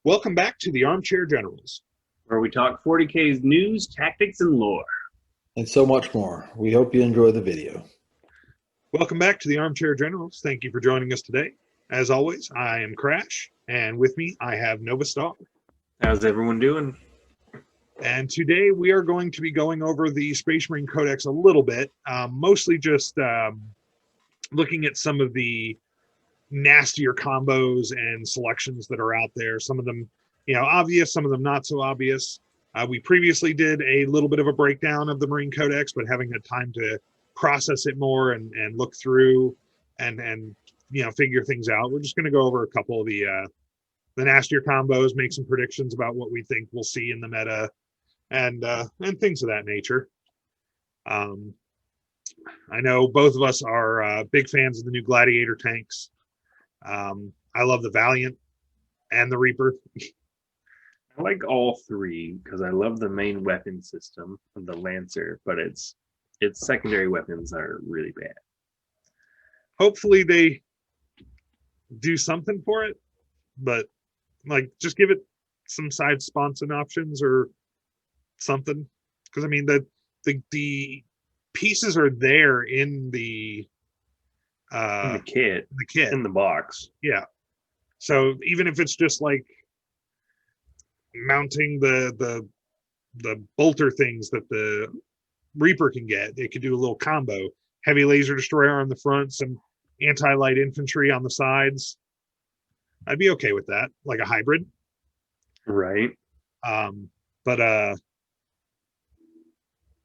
Welcome back to the Armchair Generals. where we talk 40k's news, tactics, and lore. And so much more. We hope you enjoy the video. Welcome back to the Armchair Generals. Thank you for joining us today. As always, I am Crash, and with me I have Novastar. How's everyone doing? And today we are going to be going over the Space Marine Codex a little bit, mostly just looking at some of the nastier combos and selections that are out there. Some of them, obvious, some of them not so obvious. We previously did a little bit of a breakdown of the Marine Codex, but having had time to process it more and look through and figure things out, we're just going to go over a couple of the nastier combos, make some predictions about what we think we'll see in the meta, and things of that nature. I know both of us are big fans of the new Gladiator tanks. I love the Valiant and the Reaper. I like all three because I love the main weapon system of the Lancer, but its secondary weapons are really bad. Hopefully they do something for it, but just give it some side sponsoring options or something. Because I mean the pieces are there in the kit, in the box. Yeah. So even if it's just like mounting the bolter things that the Reaper can get, it could do a little combo. Heavy laser destroyer on the front, some anti-light infantry on the sides. I'd be okay with that, like a hybrid. Right. But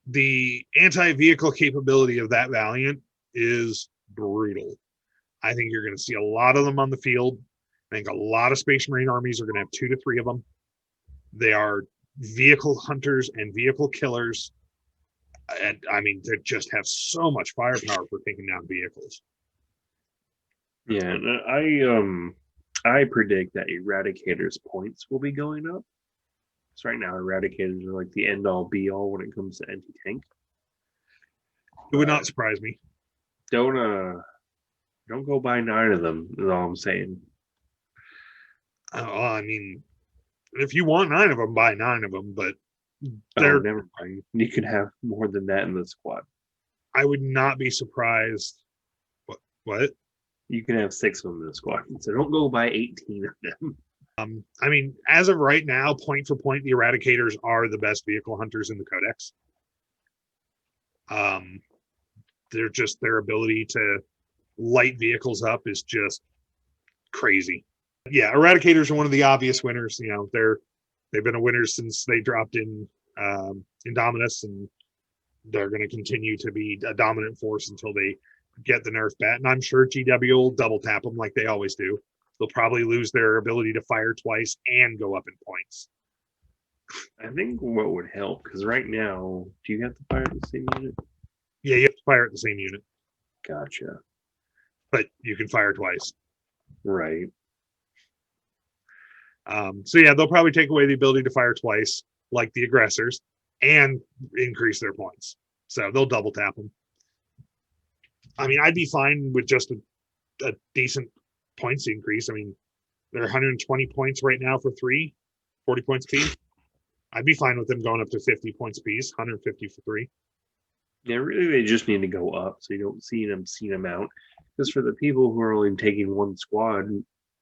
the anti-vehicle capability of that Valiant is brutal. I think you're going to see a lot of them on the field. I think a lot of Space Marine armies are going to have 2 to 3 of them. They are vehicle hunters and vehicle killers. And I mean, they just have so much firepower for taking down vehicles. Yeah, I predict that Eradicator's points will be going up. So right now, Eradicators are like the end-all, be-all when it comes to anti-tank. It would not surprise me. Don't go buy 9 of them, is all I'm saying. I mean, if you want 9 of them, buy 9 of them, but never mind. You could have more than that in the squad. I would not be surprised. What? You can have 6 of them in the squad, so don't go buy 18 of them. I mean, as of right now, point for point, the Eradicators are the best vehicle hunters in the Codex. They're just, their ability to light vehicles up is just crazy. Yeah, Eradicators are one of the obvious winners. They've been a winner since they dropped in Indominus, and they're going to continue to be a dominant force until they get the nerf bat. And I'm sure GW will double tap them like they always do. They'll probably lose their ability to fire twice and go up in points. I think what would help, because right now, do you have to fire the same unit? Yeah, you have to fire at the same unit. Gotcha. But you can fire twice. Right. So yeah, they'll probably take away the ability to fire twice, like the aggressors, and increase their points. So they'll double tap them. I mean, I'd be fine with just a decent points increase. I mean, they're 120 points right now for 3, 40 points apiece. I'd be fine with them going up to 50 points apiece, 150 for 3. Yeah, really, they just need to go up so you don't see them out. Because for the people who are only taking one squad,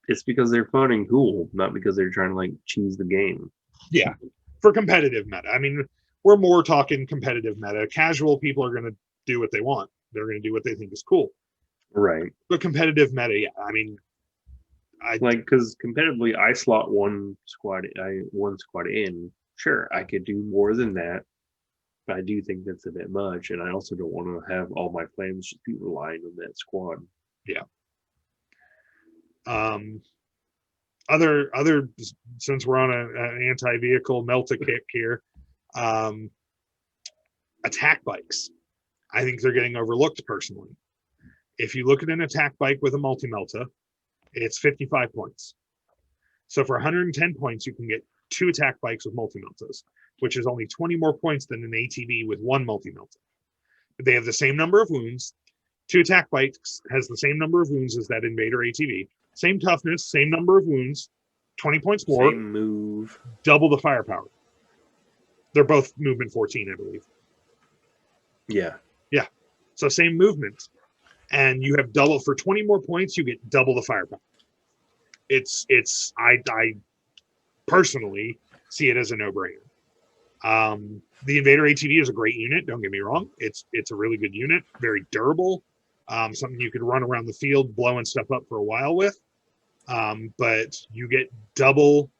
it's because they're fun and cool, not because they're trying to cheese the game. Yeah, for competitive meta. I mean, we're more talking competitive meta. Casual people are going to do what they want. They're going to do what they think is cool. Right. But competitive meta, yeah. I mean, because competitively, I slot one squad in. Sure, I could do more than that, but I do think that's a bit much, and I also don't want to have all my plans just be relying on that squad. Yeah. Other since we're on an anti-vehicle melta kick here, attack bikes. I think they're getting overlooked personally. If you look at an attack bike with a multi-melta, it's 55 points. So for 110 points, you can get 2 attack bikes with multi-meltas, which is only 20 more points than an ATV with 1 multi-melta. They have the same number of wounds. 2 attack bikes has the same number of wounds as that Invader ATV. Same toughness, same number of wounds. 20 points more. Same move. Double the firepower. They're both movement 14, I believe. Yeah. Yeah. So same movement. And you have double for 20 more points, you get double the firepower. I personally see it as a no-brainer. The Invader ATV is a great unit, don't get me wrong. It's a really good unit, very durable. Something you could run around the field blowing stuff up for a while with. But you get double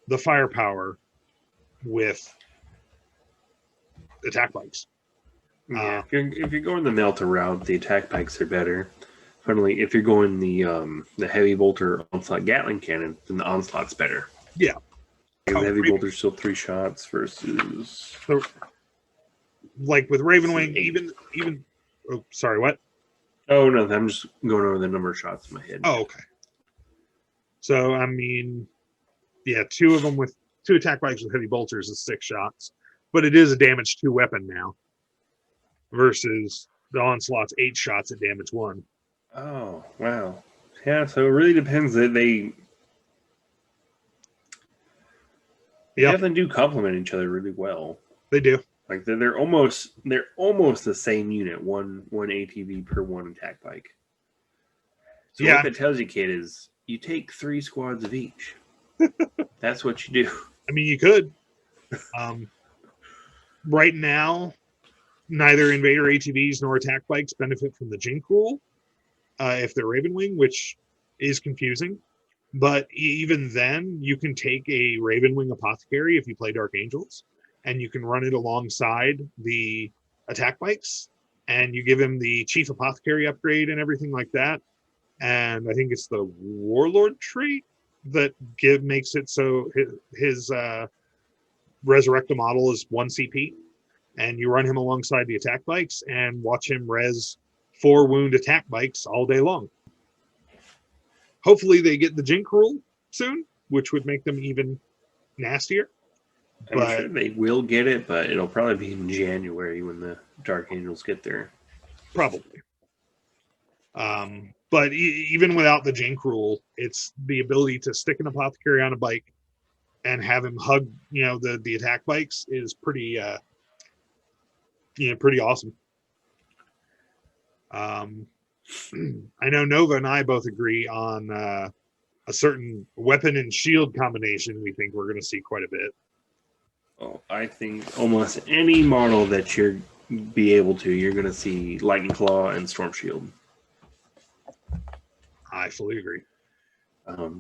the firepower with attack bikes. Yeah, if you're going the Melta route, the attack bikes are better. Finally, if you're going the heavy bolter onslaught Gatling cannon, then the onslaught's better. Yeah, the heavy bolter's still 3 shots versus like with Ravenwing, even. Oh, sorry, what? Oh no, I'm just going over the number of shots in my head. Oh, okay. So I mean, yeah, 2 of them with 2 attack bikes with heavy bolters is 6 shots, but it is a damage 2 weapon now. Versus the onslaught's 8 shots at damage 1. Oh wow! Yeah, so it really depends. That they definitely do complement each other really well. They do. Like they're almost the same unit. One ATV per 1 attack bike. So what that tells you, kid, is you take 3 squads of each. That's what you do. I mean, you could. Right now, neither Invader ATVs nor attack bikes benefit from the Jink rule if they're Ravenwing, which is confusing. But even then, you can take a Ravenwing Apothecary if you play Dark Angels, and you can run it alongside the attack bikes, and you give him the Chief Apothecary upgrade and everything like that. And I think it's the Warlord trait that makes it so his Resurrecta model is 1 CP. And you run him alongside the attack bikes and watch him res 4 wound attack bikes all day long. Hopefully they get the Jink rule soon, which would make them even nastier. I'm sure they will get it, but it'll probably be in January when the Dark Angels get there. Probably. But even without the Jink rule, it's the ability to stick an apothecary on a bike and have him hug, the attack bikes is pretty pretty awesome. I know Nova and I both agree on a certain weapon and shield combination we think we're going to see quite a bit. Oh, I think almost any model that you're going to see Lightning Claw and Storm Shield. I fully agree.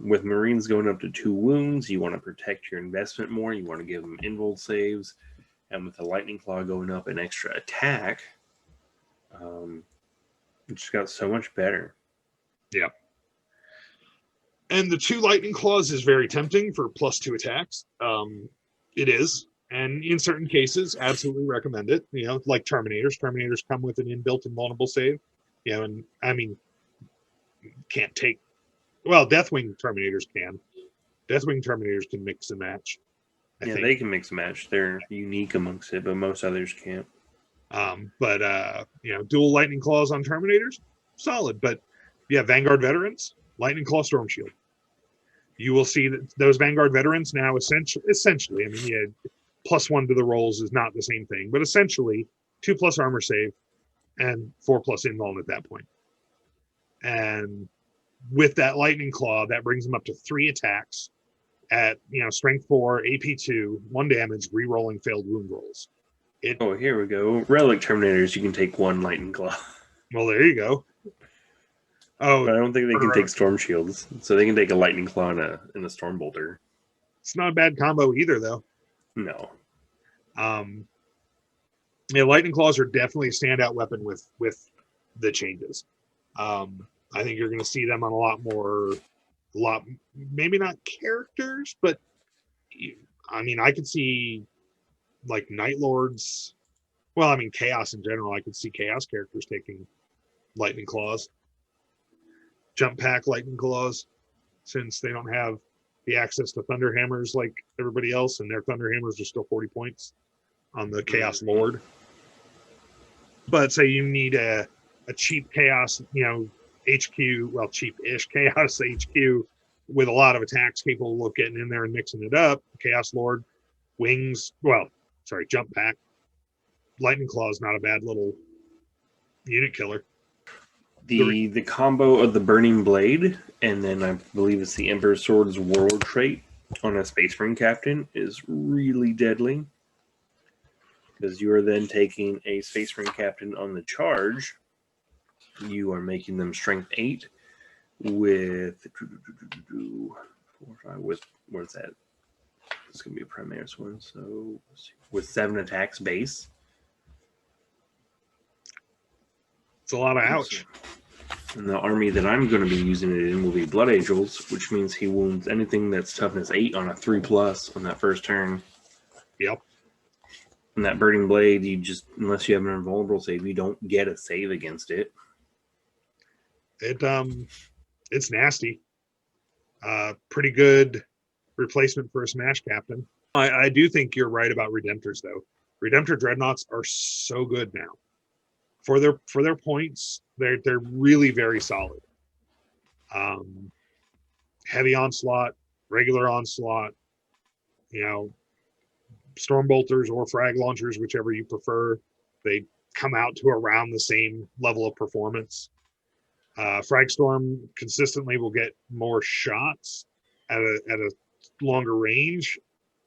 With Marines going up to 2 wounds, you want to protect your investment more. You want to give them invuln saves. And with the Lightning Claw going up an extra attack, it just got so much better. Yeah. And the 2 Lightning Claws is very tempting for +2 attacks. It is. And in certain cases, absolutely recommend it. Like Terminators. Terminators come with an inbuilt invulnerable save. And I mean, can't take... Well, Deathwing Terminators can. Deathwing Terminators can mix and match. I think they can mix and match. They're unique amongst it, but most others can't. Dual Lightning Claws on Terminators, solid. But yeah, Vanguard Veterans, Lightning Claw Storm Shield. You will see that those Vanguard Veterans now essentially, I mean, yeah, +1 to the rolls is not the same thing, but essentially 2+ armor save and 4+ invuln at that point. And with that Lightning Claw, that brings them up to 3 attacks at strength 4, AP 2, 1 damage, re-rolling failed wound rolls. Here we go. Relic Terminators, you can take 1 Lightning Claw. Well, there you go. Oh, but I don't think they can take Storm Shields, so they can take a Lightning Claw and a Storm Bolter. It's not a bad combo either, though. No. Lightning Claws are definitely a standout weapon with the changes. I think you're going to see them on a lot, maybe not characters, but I mean, I could see like Night Lords. Well, I mean, Chaos in general. I could see Chaos characters taking Lightning Claws, Jump Pack Lightning Claws, since they don't have the access to Thunder Hammers like everybody else, and their Thunder Hammers are still 40 points on the Chaos Lord. But say you need a cheap Chaos, HQ, well, cheap-ish Chaos HQ with a lot of attacks capable of getting in there and mixing it up. Chaos Lord, wings, jump pack. Lightning Claw is not a bad little unit killer. The combo of the Burning Blade, and then I believe it's the Emperor's Sword's Warlord trait on a Space Marine Captain is really deadly. Because you are then taking a Space Marine Captain on the charge. You are making them Strength 8 with 4, 5, where's that? It's going to be a Primaris one. So with 7 attacks base. It's a lot of ouch. And the army that I'm going to be using it in will be Blood Angels, which means he wounds anything that's toughness 8 on a 3+ on that first turn. Yep. And that Burning Blade, you just, unless you have an invulnerable save, you don't get a save against it. It's nasty. Pretty good replacement for a Smash Captain. I do think you're right about Redemptors, though. Redemptor Dreadnoughts are so good now. For their points, they're really very solid. Heavy onslaught, regular onslaught, Stormbolters or frag launchers, whichever you prefer. They come out to around the same level of performance. Fragstorm consistently will get more shots at a longer range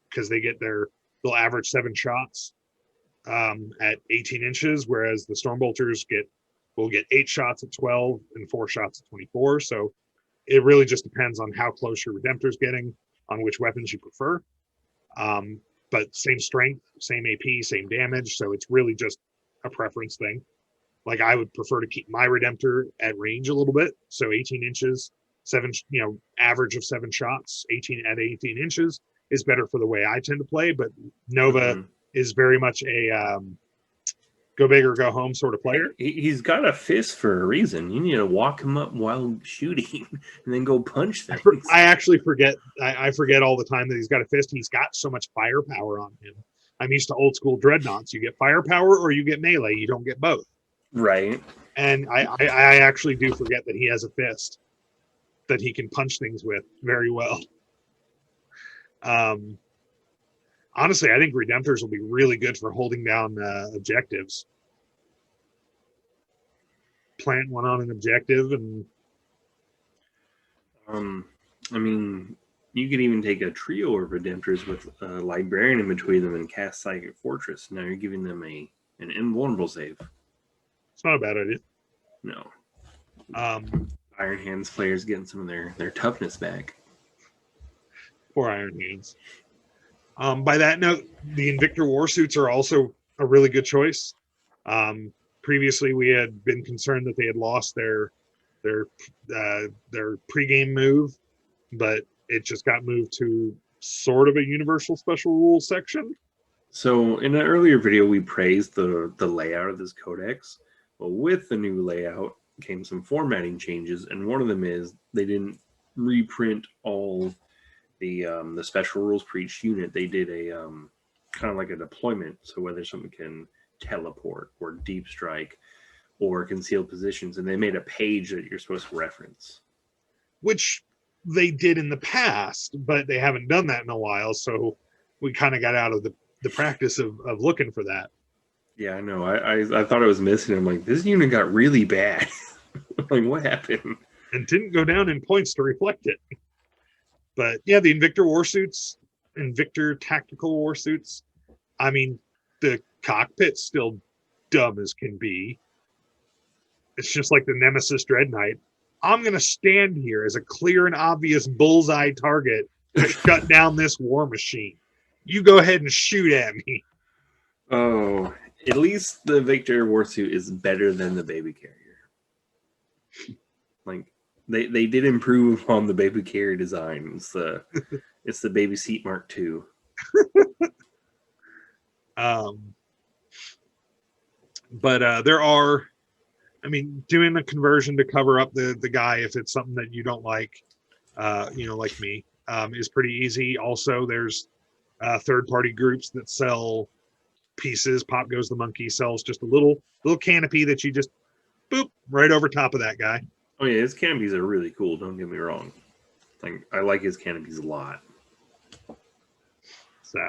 because they'll average 7 shots at 18 inches, whereas the Stormbolters will get 8 shots at 12 and 4 shots at 24. So it really just depends on how close your Redemptor's getting, on which weapons you prefer. But same strength, same AP, same damage. So it's really just a preference thing. Like I would prefer to keep my Redemptor at range a little bit. So 18 inches, 7, average of 7 shots, 18 at 18 inches is better for the way I tend to play. But Nova is very much a go big or go home sort of player. He's got a fist for a reason. You need to walk him up while shooting and then go punch things. I actually forget. I forget all the time that he's got a fist. He's got so much firepower on him. I'm used to old school dreadnoughts. You get firepower or you get melee. You don't get both. Right. And I actually do forget that he has a fist that he can punch things with very well. Honestly, I think Redemptors will be really good for holding down objectives. Plant one on an objective, and I mean, you could even take a trio of Redemptors with a Librarian in between them and cast Psychic Fortress. Now you're giving them an invulnerable save. It's not a bad idea. No. Iron Hands players getting some of their toughness back. Poor Iron Hands. By that note, the Invictor Warsuits are also a really good choice. Previously, we had been concerned that they had lost their pregame move, but it just got moved to sort of a universal special rules section. So in an earlier video, we praised the layout of this codex. Well, with the new layout came some formatting changes, and one of them is they didn't reprint all the special rules for each unit. They did a kind of like a deployment, so whether someone can teleport or deep strike or conceal positions, and they made a page that you're supposed to reference, which they did in the past, but they haven't done that in a while, so we kind of got out of the practice of looking for that. Yeah, I know. I thought I was missing. I'm like, this unit got really bad. Like, what happened? And didn't go down in points to reflect it. But yeah, the Invictor Warsuits, Invictor Tactical Warsuits. I mean, the cockpit's still dumb as can be. It's just like the Nemesis Dread Knight. I'm going to stand here as a clear and obvious bullseye target to shut down this war machine. You go ahead and shoot at me. Oh, at least the Victor Warsuit is better than the baby carrier. Like, they did improve on the baby carrier design. It's the baby seat Mark II. But there are, I mean, doing a conversion to cover up the guy if it's something that you don't like, like me, is pretty easy. Also, there's third-party groups that sell pieces. Pop Goes the Monkey sells just a little canopy that you just boop right over top of that guy. Oh yeah, his canopies are really cool. Don't get me wrong. Like, I like his canopies a lot. So,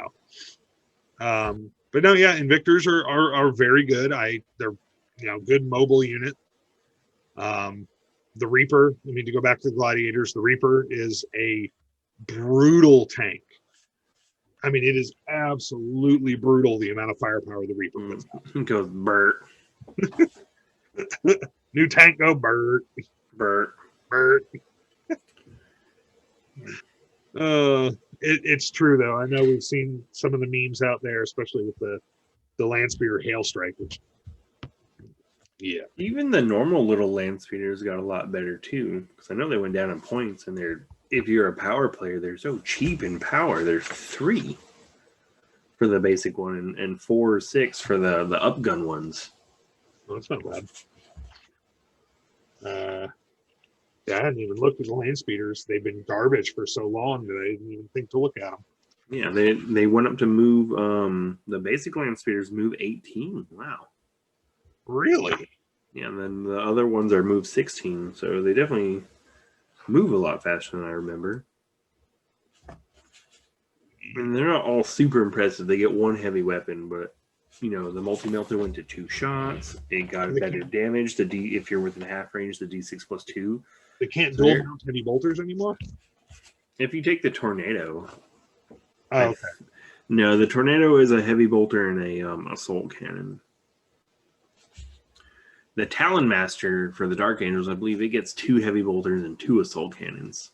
but no, yeah, Invictors are very good. They're good mobile unit. The Reaper, I mean, to go back to the Gladiators, the Reaper is a brutal tank. I mean, it is absolutely brutal the amount of firepower the Reaper puts out. Goes Bert. New tank, go Bert. Bert. It's true though. I know we've seen some of the memes out there, especially with the Landspeeder Hail Strike, which Even the normal little land speeders got a lot better too, because I know they went down in points, and if you're a power player, they're so cheap in power. There's 3 for the basic one, and 4 or 6 for the upgun ones. Well, that's not bad. I hadn't even looked at the land speeders. They've been garbage for so long that I didn't even think to look at them. Yeah, they went up to move the basic land speeders move 18. Wow. Really? Yeah, and then the other ones are move 16, so they definitely move a lot faster than I remember. And they're not all super impressive. They get 1 heavy weapon, but the multi-melter went to 2 shots. It got better damage. If you're within half range, the D6 plus 2. They can't dual mount heavy bolters anymore? If you take the Tornado. Oh, okay. No, the Tornado is a heavy bolter and a assault cannon. The Talon Master for the Dark Angels, I believe it gets 2 heavy bolters and 2 assault cannons.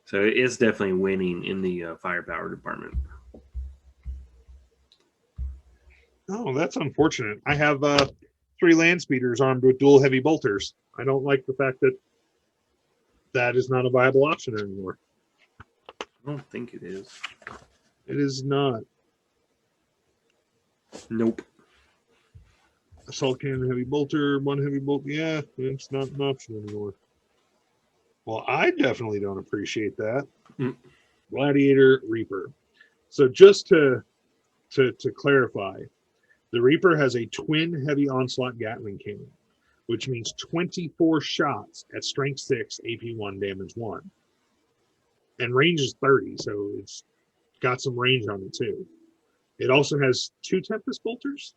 So it's definitely winning in the firepower department. Oh, that's unfortunate. I have 3 land speeders armed with dual heavy bolters. I don't like the fact that is not a viable option anymore. I don't think it is. It is not. Nope. Assault cannon, heavy bolter, 1 heavy bolt. Yeah, it's not an option anymore. Well, I definitely don't appreciate that. Gladiator, Reaper. So just to clarify, the Reaper has a twin heavy onslaught Gatling cannon, which means 24 shots at strength 6, AP 1, damage 1. And range is 30, so it's got some range on it too. It also has 2 Tempest bolters.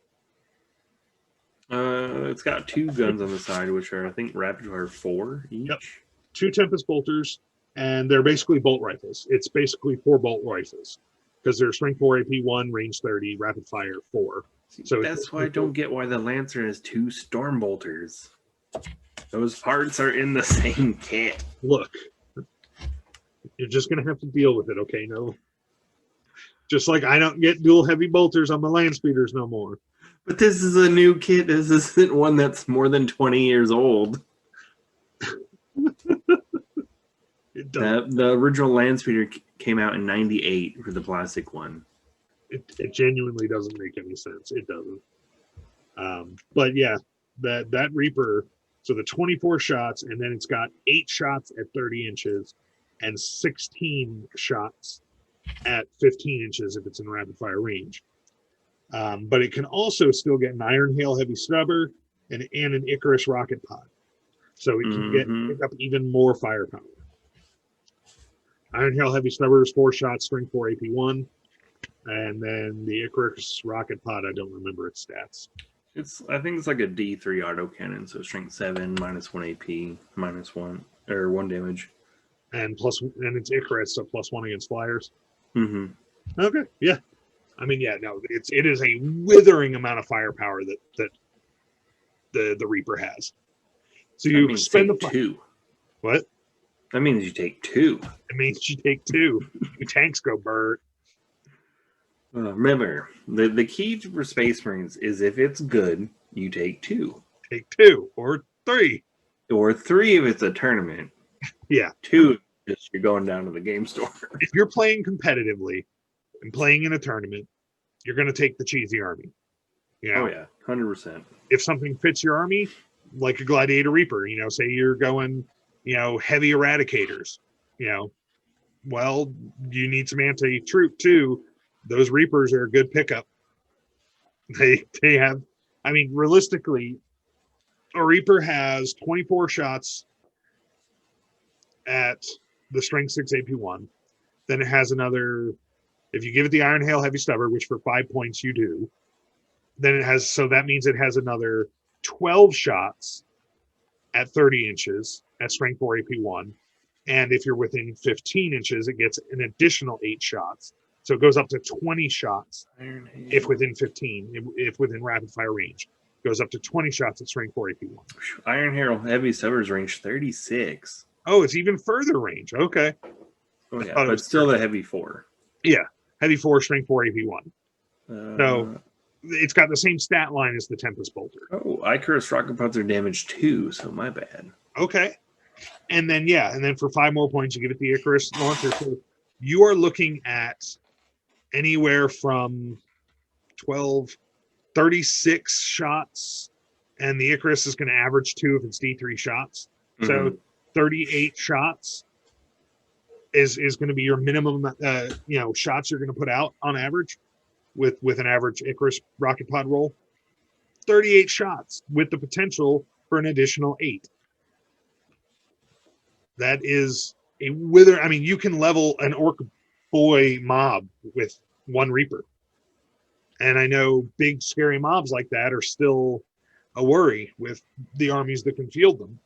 It's got 2 guns on the side, which are, I think, rapid fire 4 each. Yep. 2 Tempest bolters, and they're basically bolt rifles. It's basically 4 bolt rifles because they're strength 4, AP 1, range 30, rapid fire 4. So that's why I don't get why the Lancer has 2 storm bolters. Those parts are in the same kit. Look, you're just gonna have to deal with it, okay? No, just like I don't get dual heavy bolters on my land speeders no more. But this is a new kit. This isn't one that's more than 20 years old. The original land speeder came out in '98 for the plastic one. It genuinely doesn't make any sense. It doesn't. But yeah, that Reaper. So the 24 shots, and then it's got 8 shots at 30 inches, and 16 shots at 15 inches if it's in rapid fire range. But it can also still get an Iron Hail heavy stubber and an Icarus rocket pod. So it can pick up even more firepower. Iron Hail heavy stubber is 4 shots, strength 4, AP 1. And then the Icarus rocket pod, I don't remember its stats. I think it's like a D3 autocannon, so strength 7, -1 AP, -1 or 1 damage. And it's Icarus, so +1 against flyers. Mm-hmm. Okay, yeah. I mean, yeah, no, it is a withering amount of firepower that the Reaper has. So you spend the 2. What? That means you take 2. It means you take 2. Your tanks go Bert. Remember, the key for Space Marines is if it's good, you take 2. Take 2 or 3. Or 3 if it's a tournament. Yeah. 2 if you're going down to the game store. If you're playing competitively and playing in a tournament, you're going to take the cheesy army. You know? Oh, yeah. 100%. If something fits your army, like a Gladiator Reaper, say you're going, heavy Eradicators, well, you need some anti-troop too. Those Reapers are a good pickup. They have, I mean, realistically, a Reaper has 24 shots at the Strength 6 AP1. Then it has another, if you give it the Iron Hail Heavy Stubber, which for 5 points you do, then it has, so that means it has another 12 shots at 30 inches at Strength 4 AP1. And if you're within 15 inches, it gets an additional 8 shots. So it goes up to 20 shots if within 15, if within rapid fire range. It goes up to 20 shots at Strength 4 AP1. Iron Hail Heavy Stubbers range 36. Oh, it's even further range. Okay. Oh, yeah, but still the Heavy 4. Yeah, Heavy 4, Strength 4 AP1. So it's got the same stat line as the Tempest Bolter. Oh, Icarus rocket pods are damaged 2, so my bad. Okay. And then, and then for 5 more points, you give it the Icarus launcher. So you are looking at anywhere from 36 shots, and the Icarus is going to average 2 if it's D3 shots. So 38 shots is going to be your minimum, shots you're going to put out on average with an average Icarus rocket pod roll. 38 shots with the potential for an additional 8. That is a wither. I mean, you can level an Orc boy mob with 1 Reaper. And I know big, scary mobs like that are still a worry with the armies that can field them.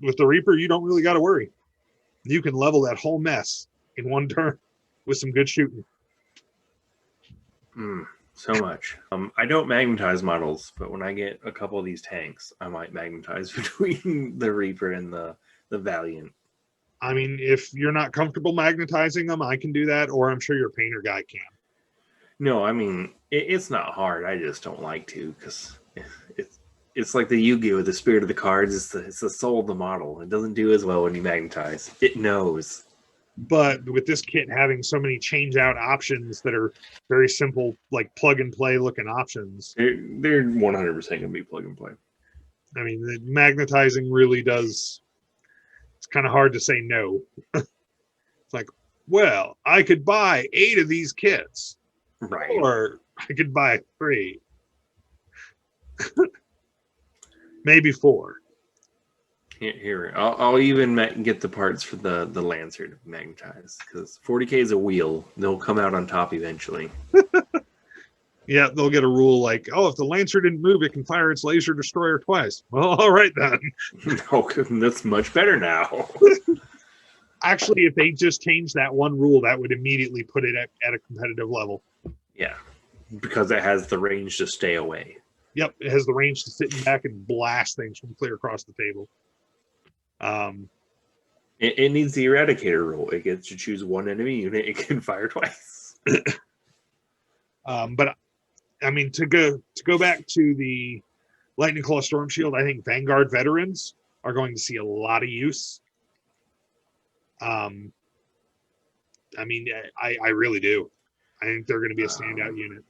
With the Reaper, you don't really got to worry. You can level that whole mess in 1 turn with some good shooting. So much. I don't magnetize models, but when I get a couple of these tanks, I might magnetize between the Reaper and the Valiant. I mean, if you're not comfortable magnetizing them, I can do that, or I'm sure your painter guy can. No, I mean, it's not hard. I just don't like to, because it's like the Yu-Gi-Oh! The spirit of the cards. It's the soul of the model. It doesn't do as well when you magnetize. It knows. But with this kit having so many change out options that are very simple, like plug and play looking options, they're 100% going to be plug and play. I mean, the magnetizing really does. It's kind of hard to say no. It's like, well, I could buy 8 of these kits, right? Or I could buy 3, maybe 4. Here, I'll even get the parts for the Lancer to magnetize, because 40k is a wheel. They'll come out on top eventually. Yeah, they'll get a rule like, oh, if the Lancer didn't move, it can fire its laser destroyer twice. Well, all right then. No, that's much better now. Actually, if they just changed that one rule, that would immediately put it at a competitive level. Yeah, because it has the range to stay away. Yep, it has the range to sit back and blast things from clear across the table. It needs the Eradicator rule. It gets to choose 1 enemy unit. It can fire twice. But I mean, to go back to the Lightning Claw Storm Shield, I think Vanguard veterans are going to see a lot of use. I mean, I really do. I think they're going to be a standout unit.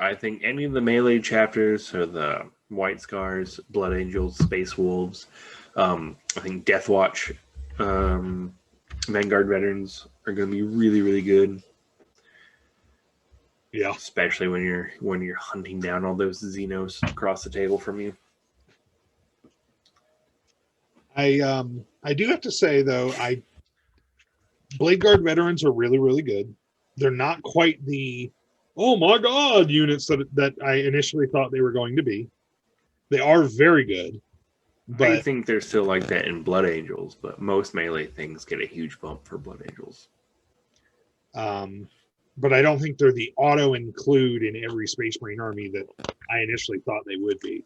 I think any of the melee chapters, or the White Scars, Blood Angels, Space Wolves, I think Death Watch, Vanguard veterans are going to be really, really good. Yeah, especially when you're hunting down all those Xenos across the table from you. I do have to say though, Blade Guard veterans are really, really good. They're not quite the oh my god units that I initially thought they were going to be. They are very good. But I think they're still like that in Blood Angels, but most melee things get a huge bump for Blood Angels. But I don't think they're the auto include in every Space Marine army that I initially thought they would be.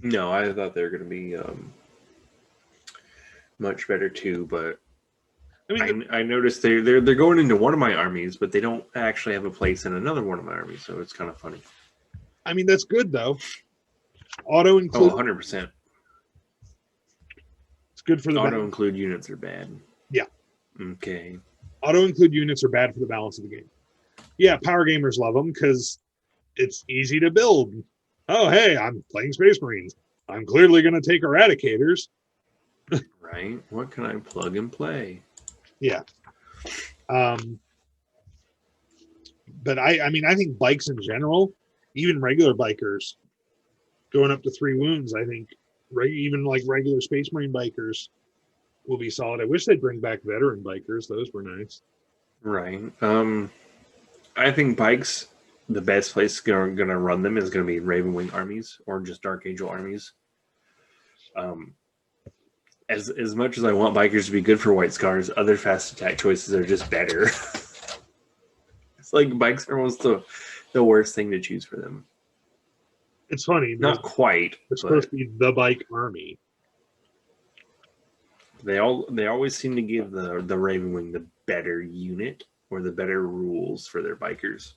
No, I thought they were going to be much better too, but I noticed they're going into one of my armies, but they don't actually have a place in another one of my armies, so it's kind of funny. I mean, that's good though. Auto include. Oh, 100%. It's good for the auto include units are bad. Yeah. Okay. Auto include units are bad for the balance of the game. Yeah, power gamers love them because it's easy to build. Oh, hey, I'm playing Space Marines. I'm clearly going to take Eradicators. Right. What can I plug and play? Yeah. But I mean, I think bikes in general, even regular bikers, going up to 3 wounds, I think, even like regular Space Marine bikers will be solid. I wish they'd bring back veteran bikers. Those were nice. Right. I think bikes, the best place gonna run them is gonna be Ravenwing armies or just Dark Angel armies. As much as I want bikers to be good for White Scars, other fast attack choices are just better. It's like bikes are almost the worst thing to choose for them. It's funny. Not quite. They're supposed to be the bike army. They always seem to give the Ravenwing the better unit or the better rules for their bikers.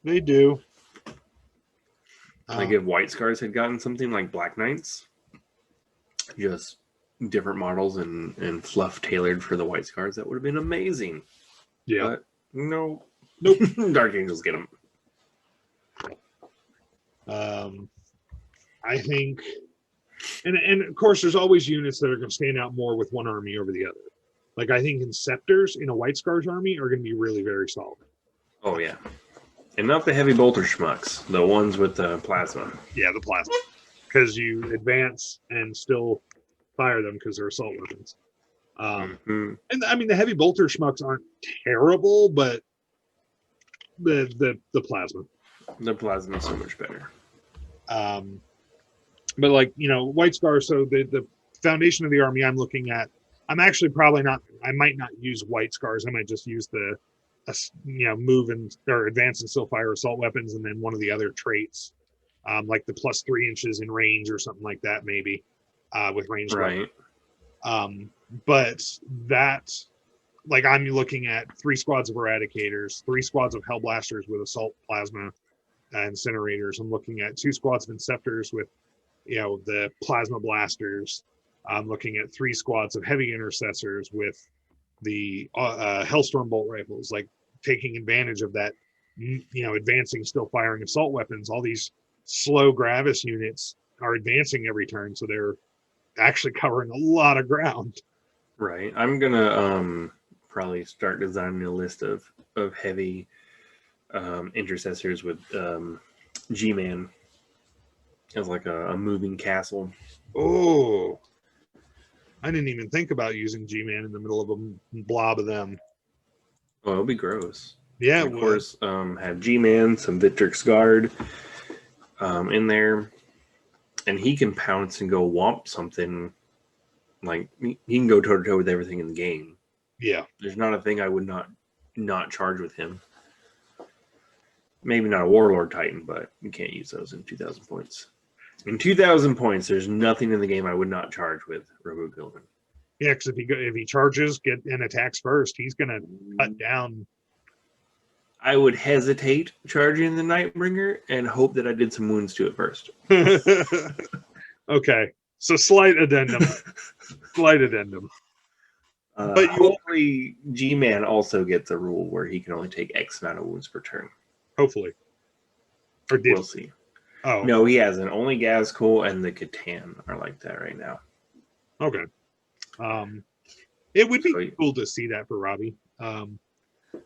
They do. Like if White Scars had gotten something like Black Knights, just different models and fluff tailored for the White Scars, that would have been amazing. Yeah. But nope. Dark Angels get them. I think, and of course, there's always units that are going to stand out more with one army over the other. Like I think Inceptors in a White Scars army are going to be really very solid. Oh yeah, and not the heavy bolter schmucks, the ones with the plasma. Yeah, the plasma, because you advance and still fire them because they're assault weapons. And I mean the heavy bolter schmucks aren't terrible, but the plasma. The plasma is so much better. But like, you know, White Scars, so the foundation of the army I'm looking at, I'm actually probably not, I might not use White Scars. I might just use the, move and or advance and still fire assault weapons, and then one of the other traits, like the +3 inches in range or something like that, maybe with range. Right. But that, like, I'm looking at 3 squads of Eradicators, 3 squads of Hellblasters with assault plasma incinerators. I'm looking at 2 squads of Inceptors with, the plasma blasters. I'm looking at 3 squads of heavy intercessors with the Hellstorm bolt rifles, like taking advantage of that, advancing, still firing assault weapons. All these slow Gravis units are advancing every turn, so they're actually covering a lot of ground. Right. I'm gonna probably start designing a list of heavy intercessors with G-Man as like a moving castle. Oh, I didn't even think about using G-Man in the middle of a blob of them. Oh, it'll be gross. Yeah, of course, have G-Man, some Victrix Guard in there, and he can pounce and go womp something. Like, he can go toe-to-toe with everything in the game. Yeah. There's not a thing I would not charge with him. Maybe not a Warlord Titan, but you can't use those in 2,000 points. In 2,000 points, there's nothing in the game I would not charge with Robo Gilman. Yeah, because if he charges, and attacks first, he's going to cut down. I would hesitate charging the Nightbringer and hope that I did some wounds to it first. Okay, so slight addendum. But hopefully G-Man also gets a rule where he can only take X amount of wounds per turn. Hopefully. Or did we'll see. Oh. No, he hasn't. Only Gazcool and the Catan are like that right now. Okay. It would be cool to see that for Robbie.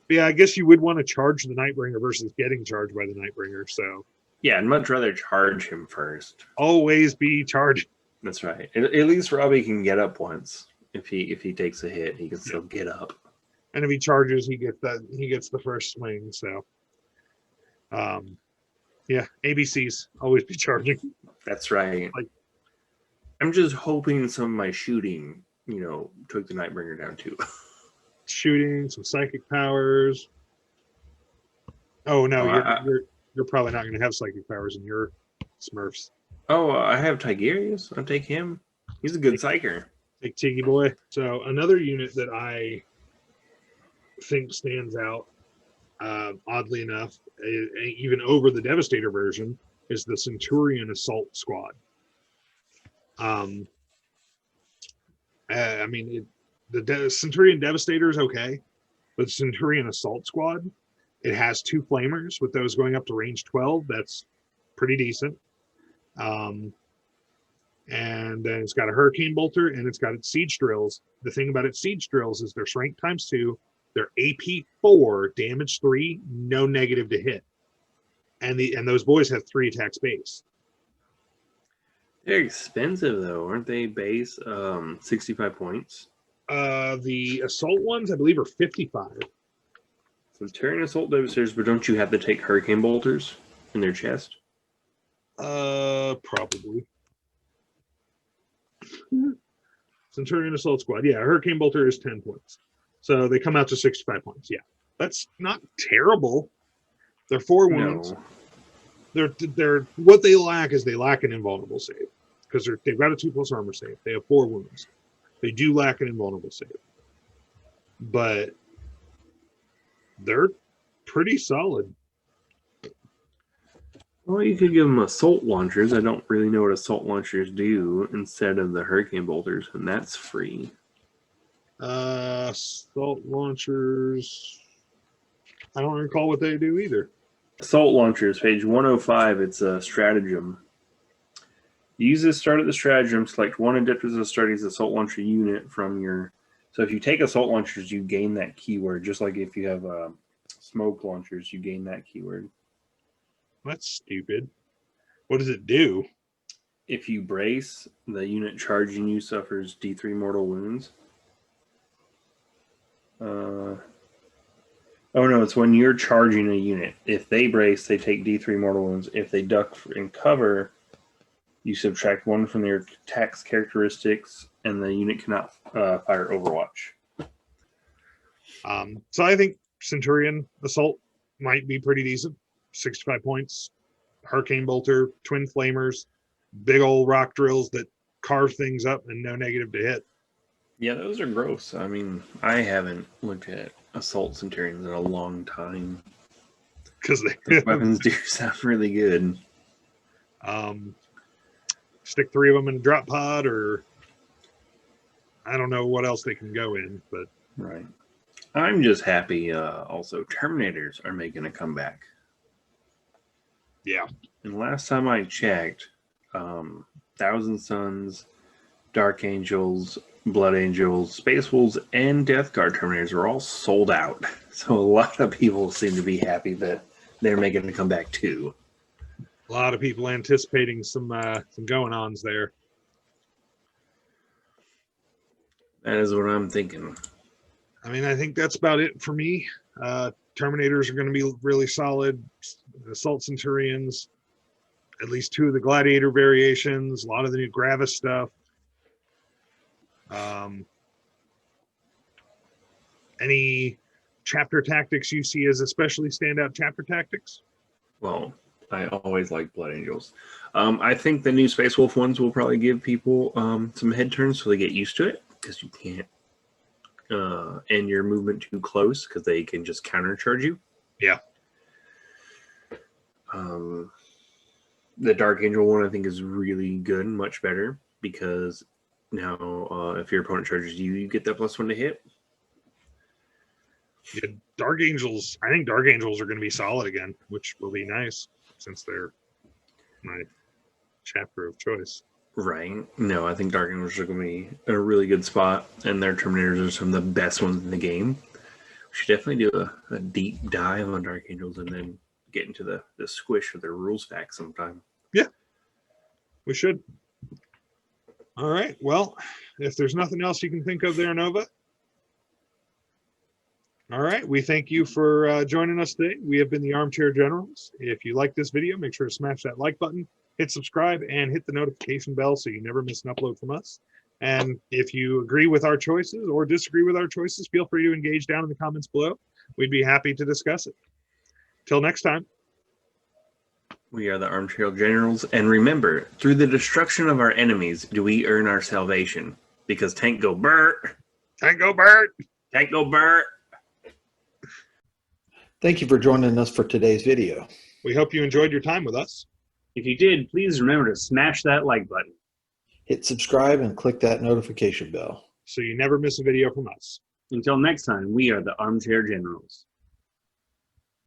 Yeah, I guess you would want to charge the Nightbringer versus getting charged by the Nightbringer. So yeah, I'd much rather charge him first. Always be charged. That's right. At least Robbie can get up once. If he takes a hit, he can still get up. And if he charges, he gets the first swing. So, yeah, ABCs always be charging. That's right. Like, I'm just hoping some of my shooting, took the Nightbringer down too. Shooting, some psychic powers. Oh no, you're probably not going to have psychic powers in your Smurfs. Oh, I have Tigerius. I'll take him. He's a good psyker. Take Tiggy Boy. So another unit that I think stands out, oddly enough, even over the Devastator version, is the Centurion Assault Squad. I mean, the Centurion Devastator is okay, but the Centurion Assault Squad, it has 2 flamers with those going up to range 12. That's pretty decent. And then it's got a Hurricane Bolter, and it's got its Siege Drills. The thing about its Siege Drills is they're strength ×2, they're AP 4, damage 3, no negative to hit. And those boys have 3 attacks base. They're expensive though, aren't they? Base 65 points. The assault ones, I believe, are 55. Centurion assault devastators, but don't you have to take hurricane bolters in their chest? Probably. Centurion assault squad. Yeah, hurricane bolter is 10 points. So they come out to 65 points. Yeah. That's not terrible. They're 4 wounds. No. They're what they lack is they lack an invulnerable save. Because they've got a 2+ armor save. They have 4 wounds. They do lack an invulnerable save. But they're pretty solid. Well, you could give them assault launchers. I don't really know what assault launchers do instead of the hurricane bolters, and that's free. Assault launchers. I don't recall what they do either. Assault launchers, page 105. It's a stratagem. Use this start at the stratagem. Select one Adeptus Astartes assault launcher unit from your. So if you take assault launchers, you gain that keyword. Just like if you have smoke launchers, you gain that keyword. That's stupid. What does it do? If you brace, the unit charging you suffers D3 mortal wounds. Oh no, it's when you're charging a unit. If they brace, they take D3 mortal wounds. If they duck and cover, you subtract 1 from their attack's characteristics, and the unit cannot fire Overwatch. So I think Centurion Assault might be pretty decent. 65 points. Hurricane Bolter, Twin Flamers, big old rock drills that carve things up and no negative to hit. Yeah, those are gross. I mean, I haven't looked at Assault Centurions in a long time. Because Those weapons do sound really good. Stick 3 of them in a drop pod, or I don't know what else they can go in, but Right. I'm just happy also Terminators are making a comeback. yeah. And last time I checked, Thousand Suns, Dark Angels, Blood Angels, Space Wolves, and Death Guard Terminators are all sold out. So a lot of people seem to be happy that they're making a comeback too. A lot of people anticipating some going-ons there. That is what I'm thinking. I mean, I think that's about it for me. Terminators are going to be really solid. Assault Centurions, at least 2 of the Gladiator variations, a lot of the new Gravis stuff. Any chapter tactics you see as especially standout chapter tactics? Well, I always like Blood Angels. I think the new Space Wolf ones will probably give people some head turns so they get used to it, because you can't end your movement too close because they can just countercharge you. Yeah. The Dark Angel one I think is really good, much better, because now if your opponent charges you, you get that +1 to hit. Yeah, Dark Angels. I think Dark Angels are going to be solid again, which will be nice since they're my chapter of choice. Right. No, I think Dark Angels are going to be in a really good spot, and their Terminators are some of the best ones in the game. We should definitely do a deep dive on Dark Angels and then get into the squish of their rules pack sometime. Yeah, we should. All right. Well, if there's nothing else you can think of there, Nova. All right. We thank you for joining us today. We have been the Armchair Generals. If you like this video, make sure to smash that like button, hit subscribe, and hit the notification bell so you never miss an upload from us. And if you agree with our choices or disagree with our choices, feel free to engage down in the comments below. We'd be happy to discuss it. Till next time. We are the Armchair Generals, and remember, through the destruction of our enemies do we earn our salvation. Because tank go Bert! Tank go Bert! Tank go Bert! Thank you for joining us for today's video. We hope you enjoyed your time with us. If you did, please remember to smash that like button. Hit subscribe and click that notification bell. So you never miss a video from us. Until next time, we are the Armchair Generals.